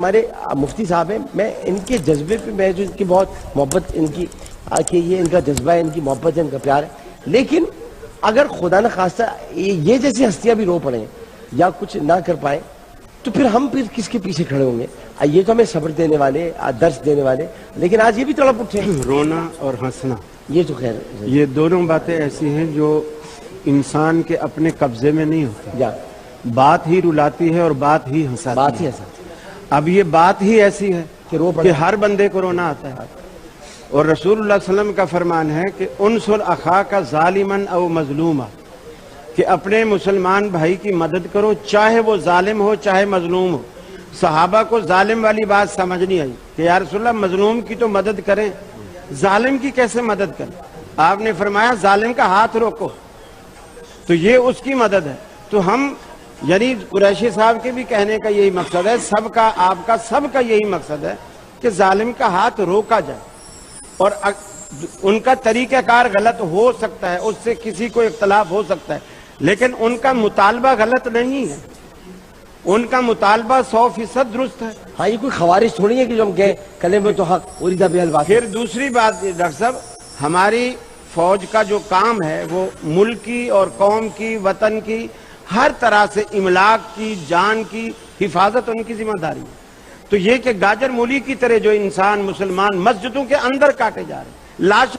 ہمارے مفتی صاحب ہیں، میں ان کے جذبے پہ میں جو ان کی بہت محبت ان کی کہ یہ ان کا جذبہ ہے، ان کی محبت ہے، ان کا پیار ہے، لیکن اگر خدا نہ خواستہ یہ جیسی ہستیاں بھی رو پڑیں یا کچھ نہ کر پائیں تو پھر ہم کس کے پیچھے کھڑے ہوں گے؟ یہ تو ہمیں صبر دینے والے، درس دینے والے، لیکن آج یہ بھی تڑپ اٹھے ہیں۔ رونا اور ہنسنا، یہ تو خیر یہ دونوں باتیں ایسی ہیں جو انسان کے اپنے قبضے میں نہیں ہوتی۔ یا بات ہی رلاتی ہے اور بات ہی ہنساتی بات ہی ہے۔ ایسا اب یہ بات ہی ایسی ہے کہ رو کہ پڑے۔ ہر بندے کو رونا آتا ہے، اور رسول اللہ صلی اللہ علیہ وسلم کا فرمان ہے کہ انصر اخاک ظالما او مظلوما، کہ اپنے مسلمان بھائی کی مدد کرو چاہے وہ ظالم ہو چاہے مظلوم ہو۔ صحابہ کو ظالم والی بات سمجھ نہیں آئی کہ یا رسول اللہ مظلوم کی تو مدد کریں، ظالم کی کیسے مدد کریں؟ آپ نے فرمایا ظالم کا ہاتھ روکو، تو یہ اس کی مدد ہے۔ تو ہم یعنی قریشی صاحب کے بھی کہنے کا یہی مقصد ہے، سب کا، آپ کا، سب کا یہی مقصد ہے کہ ظالم کا ہاتھ روکا جائے، اور ان کا طریقہ کار غلط ہو سکتا ہے، اس سے کسی کو اختلاف ہو سکتا ہے، لیکن ان کا مطالبہ غلط نہیں ہے، ان کا مطالبہ 100% درست ہے۔ ہاں، یہ کوئی خوارج تھوڑی ہے کہ جو ہم کہیں کلمہ تو حق اریدہ بہ الباطل۔ پھر دوسری بات ڈاکٹر صاحب، ہماری فوج کا جو کام ہے وہ ملک کی اور قوم کی، وطن کی ہر طرح سے املاک کی، جان کی حفاظت ان کی ذمہ داری ہے۔ تو یہ کہ گاجر مولی کی طرح جو انسان مسلمان مسجدوں کے اندر کاٹے جا رہے ہیں، لاش